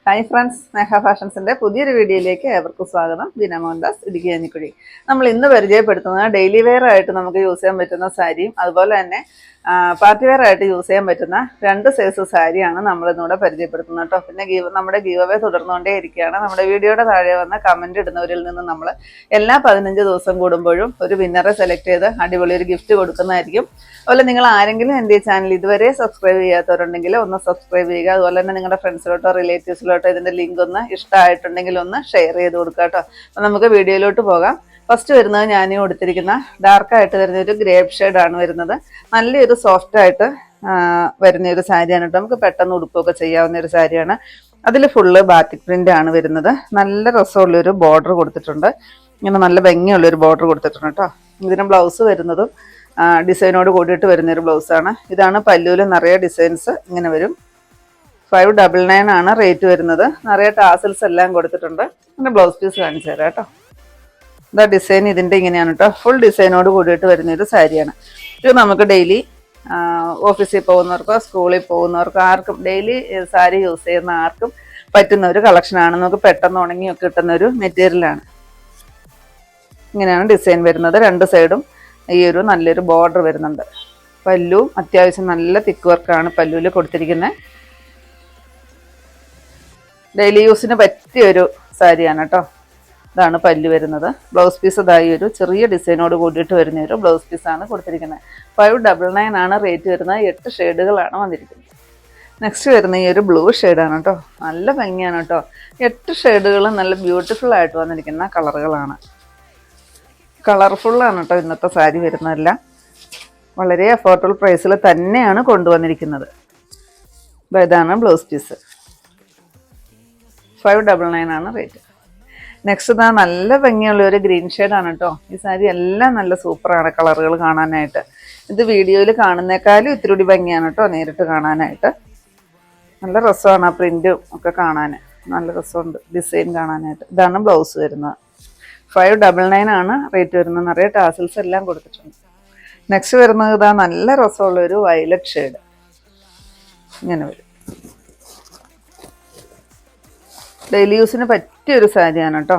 Hi friends, സ്നേഹ ഫാഷൻസിൻ്റെ പുതിയൊരു വീഡിയോയിലേക്ക് ഏവർക്കും സ്വാഗതം. ബീന മോഹൻദാസ്, ഇടുക്കി കഞ്ഞിക്കുഴി. നമ്മൾ ഇന്ന് പരിചയപ്പെടുത്തുന്നത് ഡെയിലി വെയർ ആയിട്ട് നമുക്ക് യൂസ് ചെയ്യാൻ പറ്റുന്ന സാരിയും അതുപോലെ തന്നെ പാർട്ടി വെയർ ആയിട്ട് യൂസ് ചെയ്യാൻ പറ്റുന്ന രണ്ട് സൈസ് സാരിയാണ് നമ്മളിന്നിവിടെ പരിചയപ്പെടുത്തുന്നത് കേട്ടോ. പിന്നെ നമ്മുടെ ഗീവ് അവേ തുടർന്നുകൊണ്ടേ ഇരിക്കുകയാണ്. നമ്മുടെ വീഡിയോയുടെ താഴെ വന്ന കമൻറ്റ് ഇടുന്നവരിൽ നിന്ന് നമ്മൾ എല്ലാ 15 ദിവസം കൂടുമ്പോഴും ഒരു വിന്നറെ സെലക്ട് ചെയ്ത് അടിപൊളി ഒരു ഗിഫ്റ്റ് കൊടുക്കുന്നതായിരിക്കും. അതുപോലെ നിങ്ങൾ ആരെങ്കിലും എൻ്റെ ഈ ചാനൽ ഇതുവരെ സബ്സ്ക്രൈബ് ചെയ്യാത്തവരുണ്ടെങ്കിൽ ഒന്ന് സബ്സ്ക്രൈബ് ചെയ്യുക. അതുപോലെ തന്നെ നിങ്ങളുടെ ഫ്രണ്ട്സിലോട്ടോ റിലേറ്റീവ്സിലോട്ടോ ഇതിൻ്റെ ലിങ്ക് ഒന്ന് ഇഷ്ടമായിട്ടുണ്ടെങ്കിൽ ഒന്ന് ഷെയർ ചെയ്ത് കൊടുക്കുക കേട്ടോ. അപ്പം നമുക്ക് വീഡിയോയിലോട്ട് പോകാം. ഫസ്റ്റ് വരുന്നത് ഞാൻ കൊടുത്തിരിക്കുന്ന ഡാർക്കായിട്ട് വരുന്ന ഒരു ഗ്രേപ്പ് ഷെയ്ഡാണ് വരുന്നത്. നല്ലൊരു സോഫ്റ്റായിട്ട് വരുന്ന ഒരു സാരിയാണ് കേട്ടോ. നമുക്ക് പെട്ടെന്ന് ഉടുപ്പൊക്കെ ചെയ്യാവുന്ന ഒരു സാരിയാണ്. അതിൽ ഫുള്ള് ബാറ്റിക് പ്രിൻ്റ് ആണ് വരുന്നത്. നല്ല രസമുള്ളൊരു ബോർഡർ കൊടുത്തിട്ടുണ്ട്. ഇങ്ങനെ നല്ല ഭംഗിയുള്ളൊരു ബോർഡർ കൊടുത്തിട്ടുണ്ട് കേട്ടോ. ഇതിന് ബ്ലൗസ് വരുന്നതും ഡിസൈനോട് കൂടിയിട്ട് വരുന്നൊരു ബ്ലൗസാണ്. ഇതാണ് പല്ലുവിൽ നിറയെ ഡിസൈൻസ് ഇങ്ങനെ വരും. 599 ആണ് റേറ്റ് വരുന്നത്. നിറയെ ടാസൽസ് എല്ലാം കൊടുത്തിട്ടുണ്ട്. പിന്നെ ബ്ലൗസ് പീസ് കാണിച്ചു തരാം കേട്ടോ. ഇതാ ഡിസൈൻ ഇതിൻ്റെ ഇങ്ങനെയാണ് കേട്ടോ. ഫുൾ ഡിസൈനോട് കൂടിയിട്ട് വരുന്നൊരു സാരിയാണ്. ഇത് നമുക്ക് ഡെയിലി ഓഫീസിൽ പോകുന്നവർക്കോ സ്കൂളിൽ പോകുന്നവർക്കോ ആർക്കും ഡെയിലി സാരി യൂസ് ചെയ്യുന്ന ആർക്കും പറ്റുന്ന ഒരു കളക്ഷനാണ്. നമുക്ക് പെട്ടെന്ന് ഉണങ്ങിയൊക്കെ കിട്ടുന്ന ഒരു മെറ്റീരിയലാണ്. ഇങ്ങനെയാണ് ഡിസൈൻ വരുന്നത്. രണ്ട് സൈഡും ഈ ഒരു നല്ലൊരു ബോർഡർ വരുന്നുണ്ട്. പല്ലുവും അത്യാവശ്യം നല്ല തിക്ക് വർക്കാണ് പല്ലുവിൽ കൊടുത്തിരിക്കുന്നത്. ഡെയിലി യൂസിന് പറ്റിയൊരു സാരിയാണ് കേട്ടോ. ഇതാണ് പല്ല് വരുന്നത്. ബ്ലൗസ് പീസ് ഇതായി ഒരു ചെറിയ ഡിസൈനോട് കൂടിയിട്ട് വരുന്ന ഒരു ബ്ലൗസ് പീസാണ് കൊടുത്തിരിക്കുന്നത്. 599 ആണ് റേറ്റ് വരുന്നത്. 8 ഷെയ്ഡുകളാണ് വന്നിരിക്കുന്നത്. നെക്സ്റ്റ് വരുന്ന ഈ ഒരു ബ്ലൂ ഷെയ്ഡാണ് കേട്ടോ. നല്ല ഭംഗിയാണ് കേട്ടോ. 8 ഷെയ്ഡുകളും നല്ല ബ്യൂട്ടിഫുൾ ആയിട്ട് വന്നിരിക്കുന്ന കളറുകളാണ്. കളർഫുള്ളാണ് കേട്ടോ ഇന്നത്തെ സാരി വരുന്നതെല്ലാം. വളരെ അഫോർഡബിൾ പ്രൈസിൽ തന്നെയാണ് കൊണ്ടുവന്നിരിക്കുന്നത്. ഇതാണ് ബ്ലൗസ് പീസ്. 599 ആണ് റേറ്റ്. നെക്സ്റ്റ് ഇതാ നല്ല ഭംഗിയുള്ള ഒരു ഗ്രീൻ ഷെയ്ഡാണ് കേട്ടോ. ഈ സാരി എല്ലാം നല്ല സൂപ്പറാണ് കളറുകൾ കാണാനായിട്ട്. ഇത് വീഡിയോയിൽ കാണുന്നേക്കാളും ഇത്തിരി കൂടി ഭംഗിയാണ് കേട്ടോ നേരിട്ട് കാണാനായിട്ട്. നല്ല രസമാണ് ആ പ്രിൻറ്റും ഒക്കെ കാണാൻ. നല്ല രസമുണ്ട് ഡിസൈൻ കാണാനായിട്ട്. ഇതാണ് ബ്ലൗസ് വരുന്നത്. 599 ആണ് റേറ്റ് വരുന്നത്. നിറയെ ടാസിൽസ് എല്ലാം കൊടുത്തിട്ടുണ്ട്. നെക്സ്റ്റ് വരുന്നത് ഇതാ നല്ല രസമുള്ളൊരു വയലറ്റ് ഷെയ്ഡ് ഇങ്ങനെ വരും. ഡെയിലി യൂസിന് പറ്റിയൊരു സാരിയാണ് കേട്ടോ.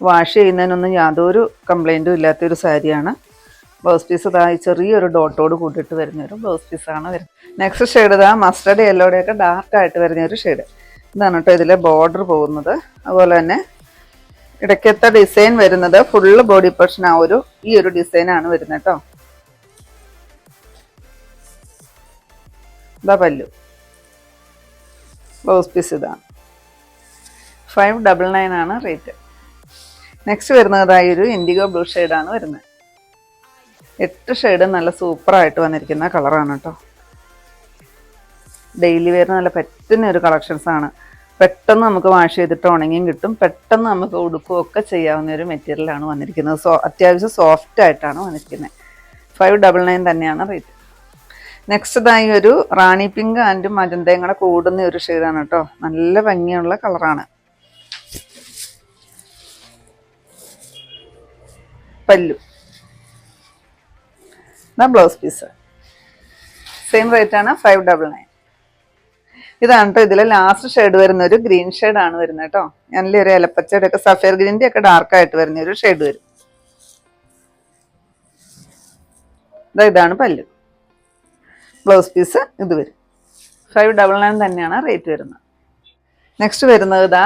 വാഷ് ചെയ്യുന്നതിനൊന്നും യാതൊരു കംപ്ലൈൻറ്റും ഇല്ലാത്തൊരു സാരിയാണ്. ബ്ലൗസ് പീസ് ഇതാ ചെറിയൊരു ഡോട്ടോട് കൂട്ടിയിട്ട് വരുന്നൊരു ബ്ലൗസ് പീസാണ് വരുന്നത്. നെക്സ്റ്റ് ഷെയ്ഡ് ഇതാ മസ്റ്റർഡ് യെല്ലോടെയൊക്കെ ഡാർക്കായിട്ട് വരുന്നൊരു ഷെയ്ഡ്. ഇതാണ് കേട്ടോ ഇതിലെ ബോർഡർ പോകുന്നത്. അതുപോലെ തന്നെ ഇടയ്ക്കത്തെ ഡിസൈൻ വരുന്നത് ഫുള്ള് ബോഡി പോർഷൻ ഈ ഒരു ഡിസൈനാണ് വരുന്നത് കേട്ടോ. ഇതാ പല്ലു. ബ്ലൗസ് പീസ് ഇതാണ്. 599 ആണ് റേറ്റ്. നെക്സ്റ്റ് വരുന്നതായി ഒരു ഇൻഡിഗോ ബ്ലൂ ഷെയ്ഡാണ് വരുന്നത്. 8 ഷെയ്ഡ് നല്ല സൂപ്പറായിട്ട് വന്നിരിക്കുന്ന കളറാണ് കേട്ടോ. ഡെയിലി വെയർ നല്ല പറ്റുന്ന ഒരു കളക്ഷൻസാണ്. പെട്ടെന്ന് നമുക്ക് വാഷ് ചെയ്തിട്ട് ഉണങ്ങിയും കിട്ടും. പെട്ടെന്ന് നമുക്ക് ഉടുക്കുകയൊക്കെ ചെയ്യാവുന്ന ഒരു മെറ്റീരിയലാണ് വന്നിരിക്കുന്നത്. അത്യാവശ്യം സോഫ്റ്റ് ആയിട്ടാണ് വന്നിരിക്കുന്നത്. 599 തന്നെയാണ് റേറ്റ്. നെക്സ്റ്റ് ഇതായി ഒരു റാണി പിങ്ക് ആൻഡ് മജന്തയും കൂടെ കൂടുന്ന ഒരു ഷെയ്ഡാണ് കേട്ടോ. നല്ല ഭംഗിയുള്ള കളറാണ്. പല്ലു ഇതാ ബ്ലൗസ് പീസ്. സെയിം റേറ്റ് ആണ് 599. ഇതാണ് കേട്ടോ ഇതിലെ ലാസ്റ്റ് ഷെയ്ഡ് വരുന്ന ഒരു ഗ്രീൻ ഷെയ്ഡാണ് വരുന്നത് കേട്ടോ. നല്ലൊരു ഇലപ്പച്ചയുടെ ഒക്കെ സഫയർ ഗ്രീൻ്റെ ഒക്കെ ഡാർക്കായിട്ട് വരുന്ന ഒരു ഷെയ്ഡ് വരും. ഇതാണ് പല്ലു. ബ്ലൗസ് പീസ് ഇത് വരും. 599 തന്നെയാണ് റേറ്റ് വരുന്നത്. നെക്സ്റ്റ് വരുന്നത് ഇതാ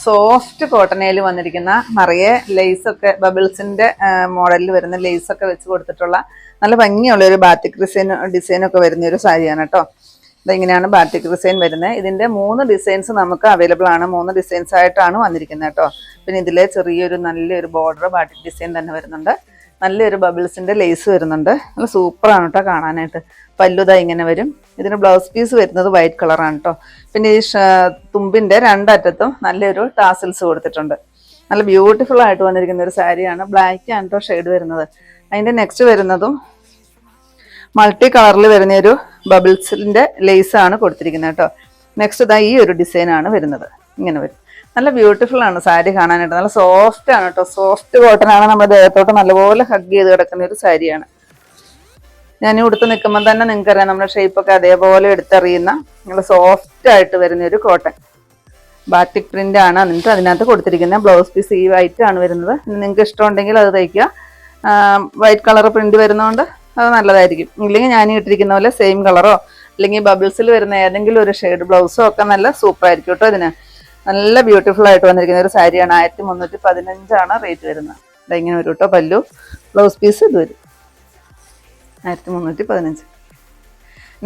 സോഫ്റ്റ് കോട്ടണയിൽ വന്നിരിക്കുന്ന നിറയെ ലേസൊക്കെ ബബിൾസിൻ്റെ മോഡലിൽ വരുന്ന ലേസൊക്കെ വെച്ച് കൊടുത്തിട്ടുള്ള നല്ല ഭംഗിയുള്ളൊരു ബാറ്റിക് ഡിസൈനൊക്കെ വരുന്നൊരു സാരിയാണ് കേട്ടോ. ഇതെങ്ങനെയാണ് ബാറ്റിക് ഡിസൈൻ വരുന്നത്. ഇതിൻ്റെ 3 ഡിസൈൻസ് നമുക്ക് അവൈലബിൾ ആണ്. 3 ഡിസൈൻസ് ആയിട്ടാണ് വന്നിരിക്കുന്നത് കേട്ടോ. പിന്നെ ഇതിലെ ചെറിയൊരു നല്ലൊരു ബോർഡർ ബാറ്റിക് ഡിസൈൻ തന്നെ വരുന്നുണ്ട്. നല്ലൊരു ബബിൾസിൻ്റെ ലേസ് വരുന്നുണ്ട്. നല്ല സൂപ്പറാണ് കേട്ടോ കാണാനായിട്ട്. പല്ലുത ഇങ്ങനെ വരും. ഇതിന് ബ്ലൗസ് പീസ് വരുന്നത് വൈറ്റ് കളറാണ് കേട്ടോ. പിന്നെ ഈ തുമ്പിൻ്റെ രണ്ടറ്റത്തും നല്ലൊരു ടാസിൽസ് കൊടുത്തിട്ടുണ്ട്. നല്ല ബ്യൂട്ടിഫുൾ ആയിട്ട് വന്നിരിക്കുന്ന ഒരു സാരിയാണ്. ബ്ലാക്ക് ആണ് കേട്ടോ ഷെയ്ഡ് വരുന്നത്. അതിൻ്റെ നെക്സ്റ്റ് വരുന്നതും മൾട്ടി കളറിൽ വരുന്നൊരു ബബിൾസിൻ്റെ ലേസാണ് കൊടുത്തിരിക്കുന്നത് കേട്ടോ. നെക്സ്റ്റ് ഇതാ ഈ ഒരു ഡിസൈനാണ് വരുന്നത്. ഇങ്ങനെ വരും. നല്ല ബ്യൂട്ടിഫുൾ ആണ് സാരി കാണാനായിട്ട്. നല്ല സോഫ്റ്റ് ആണ് കേട്ടോ. സോഫ്റ്റ് കോട്ടൺ ആണ്. നമ്മുടെ ദേഹത്തോട്ട് നല്ലപോലെ ഹഗ് ചെയ്ത് കിടക്കുന്ന ഒരു സാരിയാണ്. ഞാൻ ഉടുത്ത് നിൽക്കുമ്പോൾ തന്നെ നിങ്ങൾക്കറിയാം നമ്മുടെ ഷേപ്പൊക്കെ അതേപോലെ എടുത്തറിയുന്ന നല്ല സോഫ്റ്റ് ആയിട്ട് വരുന്ന ഒരു കോട്ടൺ. ബാറ്റിക് പ്രിന്റ് ആണ്. എന്നിട്ട് അതിനകത്ത് കൊടുത്തിരിക്കുന്ന ബ്ലൗസ് പീസ് ഈ വൈറ്റ് ആണ് വരുന്നത്. നിങ്ങൾക്ക് ഇഷ്ടമുണ്ടെങ്കിൽ അത് തയ്ക്കുക. വൈറ്റ് കളർ പ്രിന്റ് വരുന്നതുകൊണ്ട് അത് നല്ലതായിരിക്കും. ഇല്ലെങ്കിൽ ഞാൻ ഇട്ടിരിക്കുന്ന പോലെ സെയിം കളറോ അല്ലെങ്കിൽ ബബിൾസിൽ വരുന്ന ഏതെങ്കിലും ഒരു ഷെയ്ഡ് ബ്ലൗസോ ഒക്കെ നല്ല സൂപ്പർ ആയിരിക്കും കേട്ടോ. ഇതിന് നല്ല ബ്യൂട്ടിഫുൾ ആയിട്ട് വന്നിരിക്കുന്ന ഒരു സാരിയാണ്. 1315 റേറ്റ് വരുന്നത്. ഇതെങ്ങനെ വരും കേട്ടോ. പല്ലു ബ്ലൗസ് പീസ് ഇത് വരും 1315.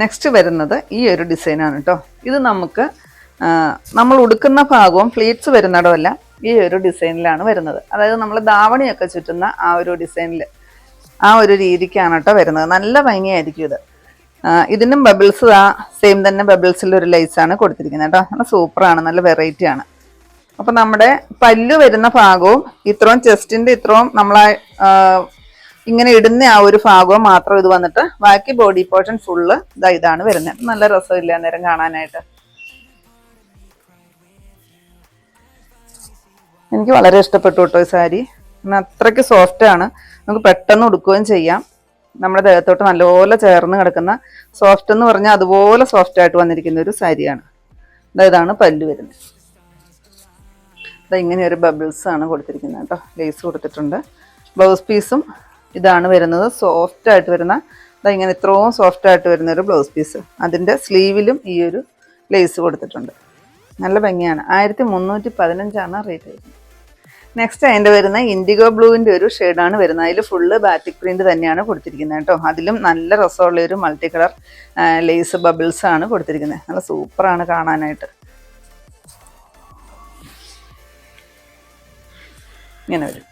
നെക്സ്റ്റ് വരുന്നത് ഈ ഒരു ഡിസൈനാണ് കേട്ടോ. ഇത് നമുക്ക് നമ്മൾ ഉടുക്കുന്ന ഭാഗവും ഫ്ലീറ്റ്സ് വരുന്നിടമല്ല ഈ ഒരു ഡിസൈനിലാണ് വരുന്നത്. അതായത് നമ്മൾ ധാവണിയൊക്കെ ചുറ്റുന്ന ആ ഒരു ഡിസൈനിൽ ആ ഒരു രീതിക്കാണ് കേട്ടോ വരുന്നത്. നല്ല ഭംഗിയായിരിക്കും ഇത്. ഇതിനും ബബിൾസ് സെയിം തന്നെ ബബിൾസിൽ ഒരു ലൈസാണ് കൊടുത്തിരിക്കുന്നത് കേട്ടോ. നല്ല സൂപ്പറാണ്, നല്ല വെറൈറ്റി ആണ്. അപ്പം നമ്മുടെ പല്ലു വരുന്ന ഭാഗവും ഇത്രയും ചെസ്റ്റിൻ്റെ ഇത്രയും നമ്മളെ ഇങ്ങനെ ഇടുന്ന ആ ഒരു ഭാഗവും മാത്രം ഇത് വന്നിട്ട് ബാക്കി ബോഡി പോർഷൻ ഫുള്ള് ഇതാണ് വരുന്നത്. നല്ല രസമില്ല നേരം കാണാനായിട്ട്. എനിക്ക് വളരെ ഇഷ്ടപ്പെട്ടു കേട്ടോ ഈ സാരി. അത്രയ്ക്ക് സോഫ്റ്റ് ആണ്, നമുക്ക് പെട്ടെന്ന് ഉടുക്കുകയും ചെയ്യാം. നമ്മുടെ ദേഹത്തോട്ട് നല്ലപോലെ ചേർന്ന് കിടക്കുന്ന സോഫ്റ്റ് എന്ന് പറഞ്ഞാൽ അതുപോലെ സോഫ്റ്റ് ആയിട്ട് വന്നിരിക്കുന്ന ഒരു സാരിയാണ്. ഇതാണ് പല്ലു വരുന്നത്. ഇങ്ങനെ ഒരു ബബിൾസ് ആണ് കൊടുത്തിരിക്കുന്നത് കേട്ടോ. ലേസ് കൊടുത്തിട്ടുണ്ട്. ബ്ലൗസ് പീസും ഇതാണ് വരുന്നത്. സോഫ്റ്റ് ആയിട്ട് വരുന്ന ഇങ്ങനെ ഇത്രയും സോഫ്റ്റ് ആയിട്ട് വരുന്ന ഒരു ബ്ലൗസ് പീസ്. അതിൻ്റെ സ്ലീവിലും ഈ ഒരു ലേസ് കൊടുത്തിട്ടുണ്ട്. നല്ല ഭംഗിയാണ്. 1315 റേറ്റ് വരുന്നത്. നെക്സ്റ്റ് അതിൻ്റെ വരുന്ന ഇൻഡിഗോ ബ്ലൂവിൻ്റെ ഒരു ഷെയ്ഡാണ് വരുന്നത്. അതിൽ ഫുള്ള് ബാറ്റിക് പ്രിന്റ് തന്നെയാണ് കൊടുത്തിരിക്കുന്നത് കേട്ടോ. അതിലും നല്ല രസമുള്ള ഒരു മൾട്ടി കളർ ലേസ് ബബിൾസ് ആണ് കൊടുത്തിരിക്കുന്നത്. നല്ല സൂപ്പറാണ് കാണാനായിട്ട്. ഇങ്ങനെ വരും.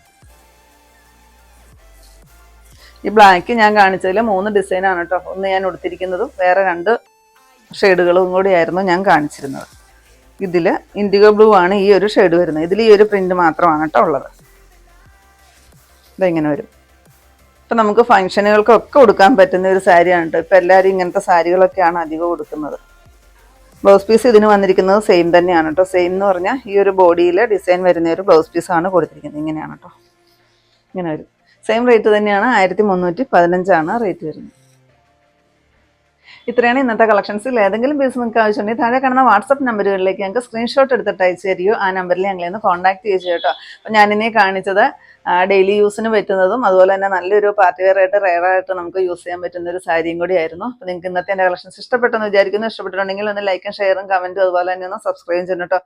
ഈ ബ്ലാക്ക് ഞാൻ കാണിച്ചതിൽ 3 ഡിസൈനാണ് കേട്ടോ. ഒന്ന് ഞാൻ ഉടുത്തിരിക്കുന്നതും വേറെ 2 ഷെയ്ഡുകളും കൂടിയായിരുന്നു ഞാൻ കാണിച്ചിരുന്നത്. ഇതിൽ ഇൻഡിഗോ ബ്ലൂ ആണ് ഈ ഒരു ഷെയ്ഡ് വരുന്നത്. ഇതിൽ ഈ ഒരു പ്രിന്റ് മാത്രമാണ് കേട്ടോ ഉള്ളത്. ഇതെങ്ങനെ വരും. ഇപ്പം നമുക്ക് ഫംഗ്ഷനുകൾക്കൊക്കെ ഉടുക്കാൻ പറ്റുന്ന ഒരു സാരിയാണ് കേട്ടോ. ഇപ്പം എല്ലാവരും ഇങ്ങനത്തെ സാരികളൊക്കെയാണ് അധികം ഉടുക്കുന്നത്. ബ്ലൗസ് പീസ് ഇതിന് വന്നിരിക്കുന്നത് സെയിം തന്നെയാണ് കേട്ടോ. സെയിം എന്ന് പറഞ്ഞാൽ ഈ ഒരു ബോഡിയിൽ ഡിസൈൻ വരുന്ന ഒരു ബ്ലൗസ് പീസാണ് കൊടുത്തിരിക്കുന്നത്. ഇങ്ങനെയാണ് കേട്ടോ. ഇങ്ങനെ വരും. സെയിം റേറ്റ് തന്നെയാണ്. 1315 റേറ്റ് വരുന്നത്. ഇത്രയാണ് ഇന്നത്തെ കളക്ഷൻസിൽ. ഏതെങ്കിലും പീസ് നിങ്ങൾക്ക് ആവശ്യമുണ്ടെങ്കിൽ താഴെ കാണുന്ന വാട്സപ്പ് നമ്പറുകളിലേക്ക് ഞങ്ങൾക്ക് സ്ക്രീൻഷോട്ട് എടുത്തിട്ട് അയച്ചു തരികയോ ആ നമ്പറിൽ ഞങ്ങളെ ഒന്ന് കോൺടാക്ട് ചെയ്യുക കേട്ടോ. അപ്പം ഞാനിനി കാണിച്ചത് ഡെയിലി യൂസിന് പറ്റുന്നതും അതുപോലെ തന്നെ നല്ലൊരു പാർട്ടി വെയർ ആയിട്ട് റെയർ ആയിട്ട് നമുക്ക് യൂസ് ചെയ്യാൻ പറ്റുന്ന ഒരു സാരിയും കൂടി ആയിരുന്നു. അപ്പോൾ നിങ്ങൾക്ക് ഇന്നത്തെ എൻ്റെ കളക്ഷൻസ് ഇഷ്ടപ്പെട്ടെന്ന് വിചാരിക്കുന്നു. ഇഷ്ടപ്പെട്ടിട്ടുണ്ടെങ്കിൽ ഒന്ന് ലൈക്കും ഷെയറും കമൻറ്റും അതുപോലെ തന്നെ ഒന്ന് സബ്സ്ക്രൈബ് ചെയ്യണം കേട്ടോ.